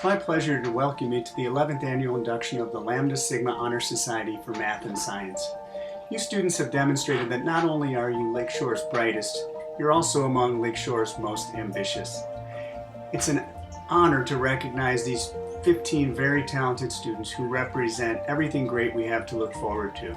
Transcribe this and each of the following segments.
my pleasure to welcome you to the 11th annual induction of the Lambda Sigma Honor Society for Math and Science. You students have demonstrated that not only are you Lakeshore's brightest, you're also among Lakeshore's most ambitious. It's an honor to recognize these 15 very talented students who represent everything great we have to look forward to.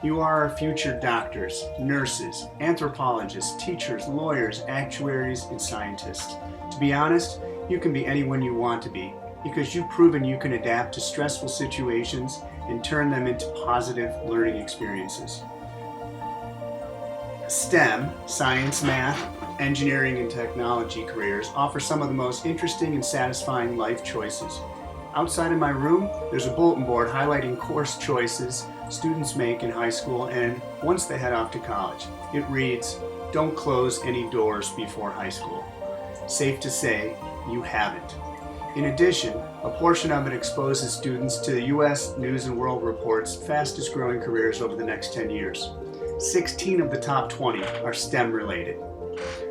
You are our future doctors, nurses, anthropologists, teachers, lawyers, actuaries, and scientists. To be honest, you can be anyone you want to be because you've proven you can adapt to stressful situations and turn them into positive learning experiences. STEM, science, math, engineering, and technology careers offer some of the most interesting and satisfying life choices. Outside of my room, there's a bulletin board highlighting course choices students make in high school and once they head off to college. It reads, "Don't close any doors before high school." Safe to say, you haven't. In addition, a portion of it exposes students to the U.S. News and World Report's fastest growing careers over the next 10 years. 16 of the top 20 are STEM related.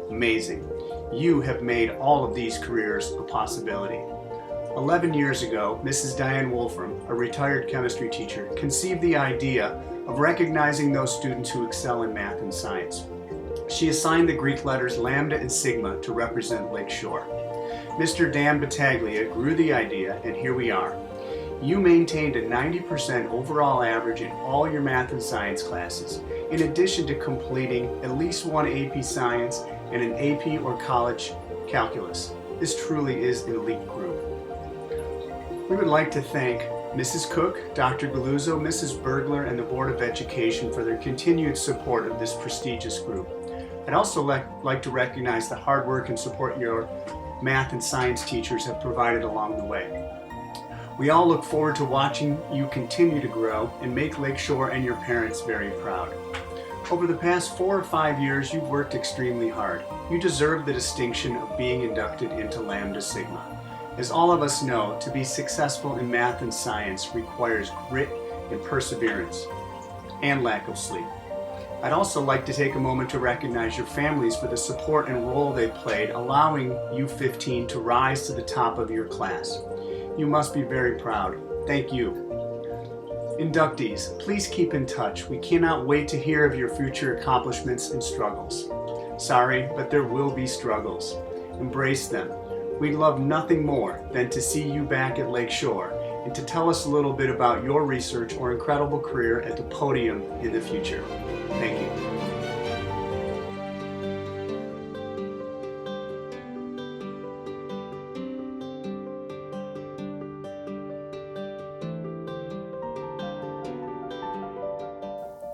Amazing. You have made all of these careers a possibility. 11 years ago, Mrs. Diane Wolfram, a retired chemistry teacher, conceived the idea of recognizing those students who excel in math and science. She assigned the Greek letters Lambda and Sigma to represent Lakeshore. Mr. Dan Battaglia grew the idea, and here we are. You maintained a 90% overall average in all your math and science classes, in addition to completing at least one AP Science and an AP or college calculus. This truly is an elite group. We would like to thank Mrs. Cook, Dr. Galuzzo, Mrs. Bergler, and the Board of Education for their continued support of this prestigious group. I'd also like to recognize the hard work and support your math and science teachers have provided along the way. We all look forward to watching you continue to grow and make Lakeshore and your parents very proud. Over the past 4 or 5 years, you've worked extremely hard. You deserve the distinction of being inducted into Lambda Sigma. As all of us know, to be successful in math and science requires grit and perseverance, and lack of sleep. I'd also like to take a moment to recognize your families for the support and role they played, allowing you 15 to rise to the top of your class. You must be very proud. Thank you. Inductees, please keep in touch. We cannot wait to hear of your future accomplishments and struggles. Sorry, but there will be struggles. Embrace them. We'd love nothing more than to see you back at Lakeshore and to tell us a little bit about your research or incredible career at the podium in the future. Thank you.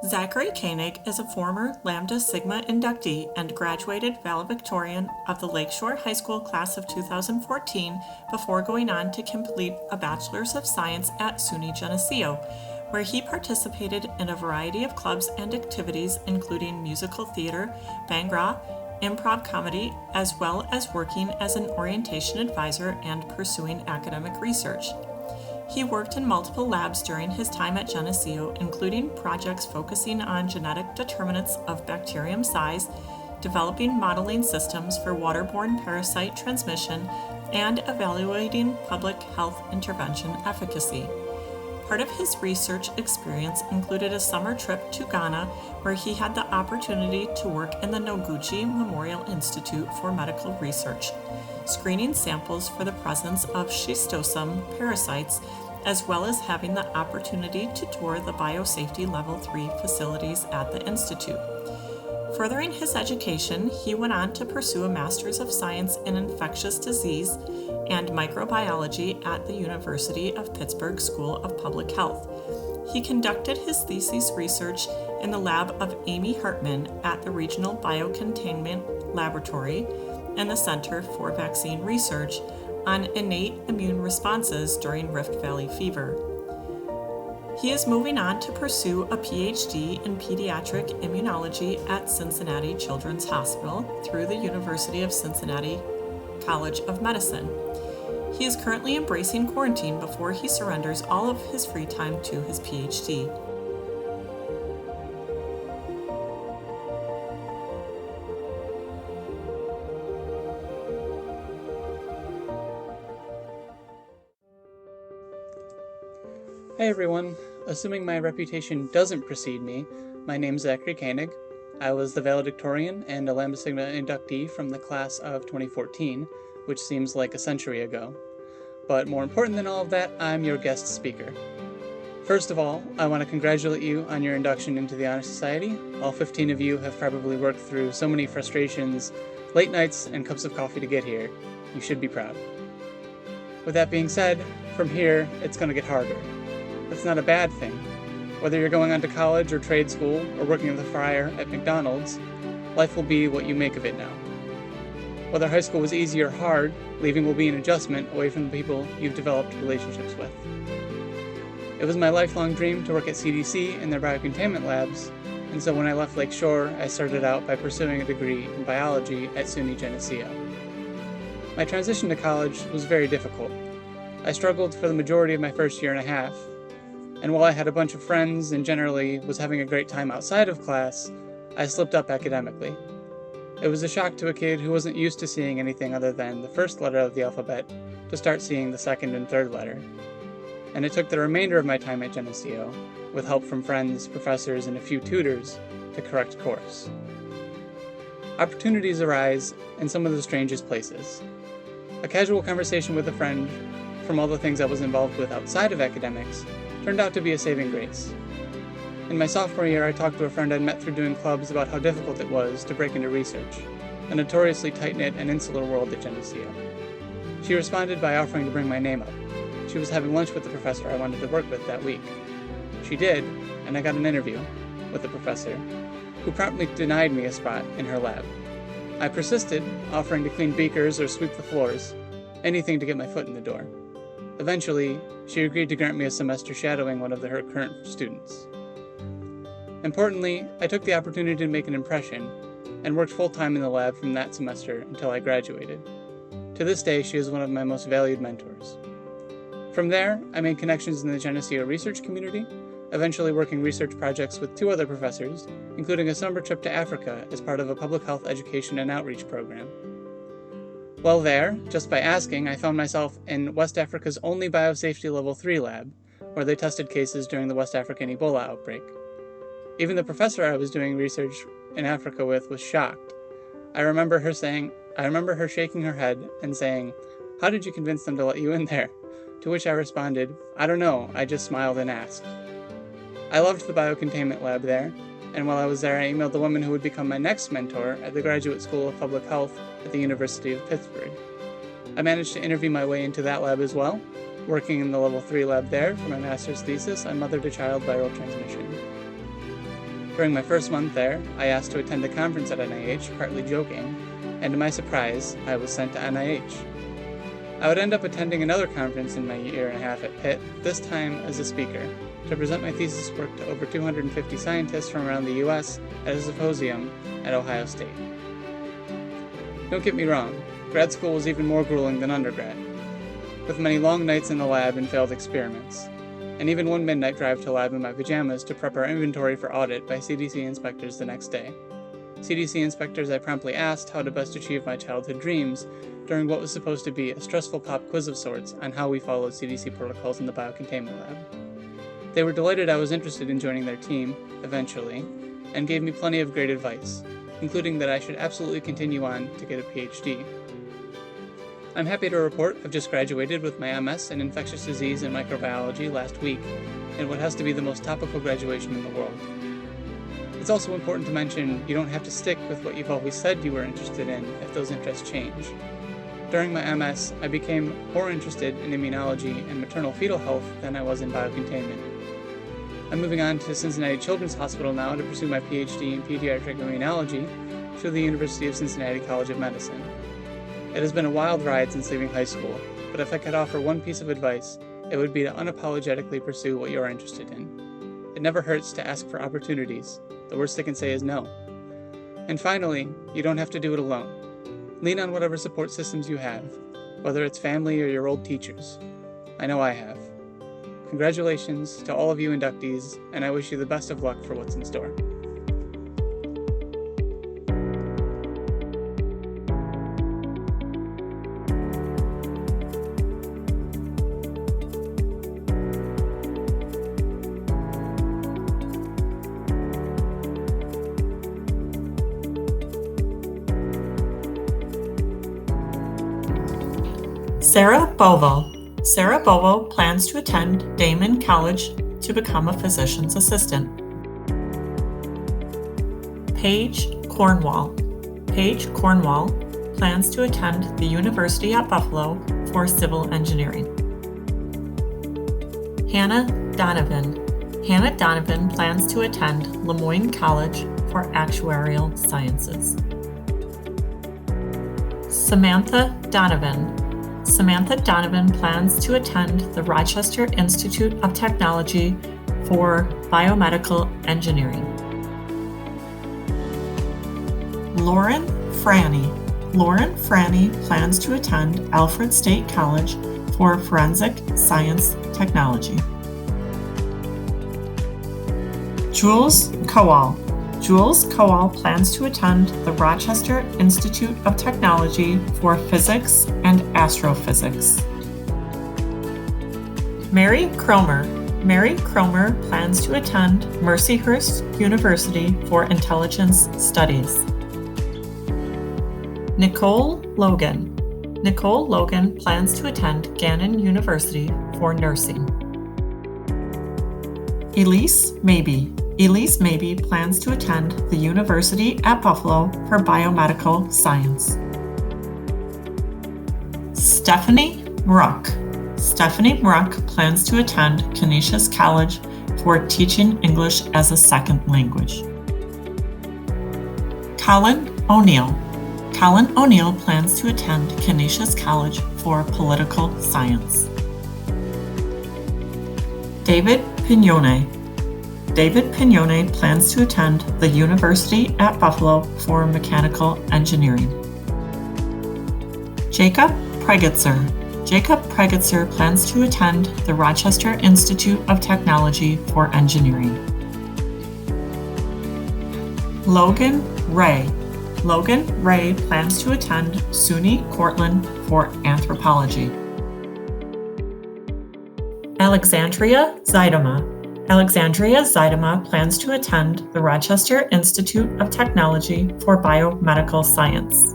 Zachary Koenig is a former Lambda Sigma inductee and graduated valedictorian of the Lakeshore High School class of 2014 before going on to complete a Bachelor's of Science at SUNY Geneseo, where he participated in a variety of clubs and activities including musical theater, Bhangra, improv comedy, as well as working as an orientation advisor and pursuing academic research. He worked in multiple labs during his time at Geneseo, including projects focusing on genetic determinants of bacterium size, developing modeling systems for waterborne parasite transmission, and evaluating public health intervention efficacy. Part of his research experience included a summer trip to Ghana, where he had the opportunity to work in the Noguchi Memorial Institute for Medical Research, screening samples for the presence of schistosome parasites, as well as having the opportunity to tour the Biosafety Level 3 facilities at the Institute. Furthering his education, he went on to pursue a Master's of Science in Infectious Disease and Microbiology at the University of Pittsburgh School of Public Health. He conducted his thesis research in the lab of Amy Hartman at the Regional Biocontainment Laboratory and the Center for Vaccine Research on innate immune responses during Rift Valley fever. He is moving on to pursue a PhD in pediatric immunology at Cincinnati Children's Hospital through the University of Cincinnati College of Medicine. He is currently embracing quarantine before he surrenders all of his free time to his PhD. Hey everyone, assuming my reputation doesn't precede me, my name's Zachary Koenig. I was the valedictorian and a Lambda Sigma inductee from the class of 2014, which seems like a century ago. But more important than all of that, I'm your guest speaker. First of all, I want to congratulate you on your induction into the Honor Society. All 15 of you have probably worked through so many frustrations, late nights, and cups of coffee to get here. You should be proud. With that being said, from here, it's going to get harder. That's not a bad thing. Whether you're going on to college or trade school or working as a fryer at McDonald's, life will be what you make of it now. Whether high school was easy or hard, leaving will be an adjustment away from the people you've developed relationships with. It was my lifelong dream to work at CDC in their biocontainment labs, and so when I left Lakeshore, I started out by pursuing a degree in biology at SUNY Geneseo. My transition to college was very difficult. I struggled for the majority of my first year and a half, and while I had a bunch of friends and generally was having a great time outside of class, I slipped up academically. It was a shock to a kid who wasn't used to seeing anything other than the first letter of the alphabet to start seeing the second and third letter. And it took the remainder of my time at Geneseo, with help from friends, professors, and a few tutors, to correct course. Opportunities arise in some of the strangest places. A casual conversation with a friend, from all the things I was involved with outside of academics, turned out to be a saving grace. In my sophomore year, I talked to a friend I'd met through doing clubs about how difficult it was to break into research, a notoriously tight-knit and insular world at Geneseo. She responded by offering to bring my name up. She was having lunch with the professor I wanted to work with that week. She did, and I got an interview with the professor, who promptly denied me a spot in her lab. I persisted, offering to clean beakers or sweep the floors, anything to get my foot in the door. Eventually, she agreed to grant me a semester shadowing one of her current students. Importantly, I took the opportunity to make an impression, and worked full-time in the lab from that semester until I graduated. To this day, she is one of my most valued mentors. From there, I made connections in the Geneseo research community, eventually working research projects with 2 other professors, including a summer trip to Africa as part of a public health education and outreach program. While there, just by asking, I found myself in West Africa's only biosafety level 3 lab, where they tested cases during the West African Ebola outbreak. Even the professor I was doing research in Africa with was shocked. I remember her shaking her head and saying, "How did you convince them to let you in there?" To which I responded, "I don't know, I just smiled and asked." I loved the biocontainment lab there, and while I was there, I emailed the woman who would become my next mentor at the Graduate School of Public Health at the University of Pittsburgh. I managed to interview my way into that lab as well, working in the level 3 lab there for my master's thesis on mother-to-child viral transmission. During my first month there, I asked to attend a conference at NIH, partly joking, and to my surprise, I was sent to NIH. I would end up attending another conference in my year and a half at Pitt, this time as a speaker, to present my thesis work to over 250 scientists from around the US at a symposium at Ohio State. Don't get me wrong, grad school was even more grueling than undergrad, with many long nights in the lab and failed experiments, and even one midnight drive to lab in my pajamas to prep our inventory for audit by CDC inspectors the next day. CDC inspectors I promptly asked how to best achieve my childhood dreams during what was supposed to be a stressful pop quiz of sorts on how we followed CDC protocols in the biocontainment lab. They were delighted I was interested in joining their team, eventually, and gave me plenty of great advice, including that I should absolutely continue on to get a PhD. I'm happy to report I've just graduated with my MS in infectious disease and microbiology last week, in what has to be the most topical graduation in the world. It's also important to mention you don't have to stick with what you've always said you were interested in if those interests change. During my MS, I became more interested in immunology and maternal fetal health than I was in biocontainment. I'm moving on to Cincinnati Children's Hospital now to pursue my PhD in pediatric immunology through the University of Cincinnati College of Medicine. It has been a wild ride since leaving high school, but if I could offer one piece of advice, it would be to unapologetically pursue what you are interested in. It never hurts to ask for opportunities. The worst they can say is no. And finally, you don't have to do it alone. Lean on whatever support systems you have, whether it's family or your old teachers. I know I have. Congratulations to all of you inductees, and I wish you the best of luck for what's in store. Sarah Bovo. Sarah Bovo plans to attend Damon College to become a physician's assistant. Paige Cornwall. Paige Cornwall plans to attend the University at Buffalo for civil engineering. Hannah Donovan. Hannah Donovan plans to attend Lemoyne College for actuarial sciences. Samantha Donovan. Samantha Donovan plans to attend the Rochester Institute of Technology for biomedical engineering. Lauren Franny. Lauren Franny plans to attend Alfred State College for forensic science technology. Jules Kowal. Jules Kowal plans to attend the Rochester Institute of Technology for physics and astrophysics. Mary Cromer. Mary Cromer plans to attend Mercyhurst University for intelligence studies. Nicole Logan. Nicole Logan plans to attend Gannon University for nursing. Elise Mabey. Elise Mabey plans to attend the University at Buffalo for biomedical science. Stephanie Mruck. Stephanie Mruck plans to attend Canisius College for teaching English as a second language. Colin O'Neill. Colin O'Neill plans to attend Canisius College for political science. David Pignone. David Pignone plans to attend the University at Buffalo for mechanical engineering. Jacob Pregitzer. Jacob Pregitzer plans to attend the Rochester Institute of Technology for engineering. Logan Ray. Logan Ray plans to attend SUNY Cortland for anthropology. Alexandria Zaidama. Alexandria Zaidama plans to attend the Rochester Institute of Technology for biomedical science.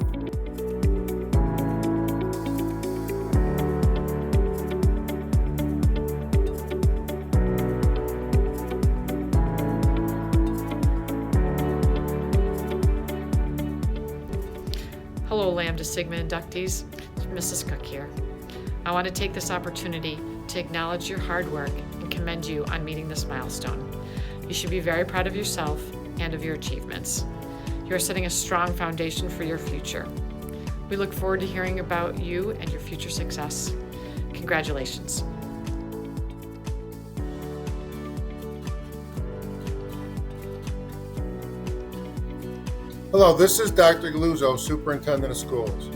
Hello, Lambda Sigma inductees. Mrs. Cook here. I want to take this opportunity to acknowledge your hard work and commend you on meeting this milestone. You should be very proud of yourself and of your achievements. You are setting a strong foundation for your future. We look forward to hearing about you and your future success. Congratulations. Hello, this is Dr. Galuzzo, Superintendent of Schools.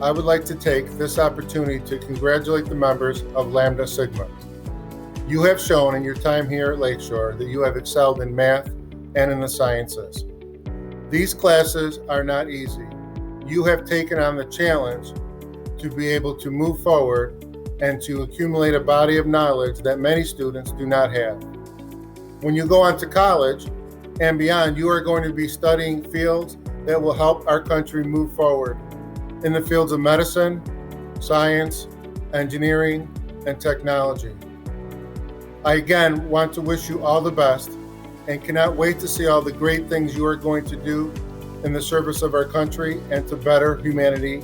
I would like to take this opportunity to congratulate the members of Lambda Sigma. You have shown in your time here at Lakeshore that you have excelled in math and in the sciences. These classes are not easy. You have taken on the challenge to be able to move forward and to accumulate a body of knowledge that many students do not have. When you go on to college and beyond, you are going to be studying fields that will help our country move forward in the fields of medicine, science, engineering, and technology. I again want to wish you all the best and cannot wait to see all the great things you are going to do in the service of our country and to better humanity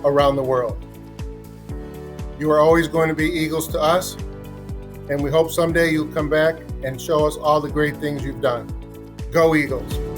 around the world. You are always going to be eagles to us, and we hope someday you'll come back and show us all the great things you've done. Go Eagles!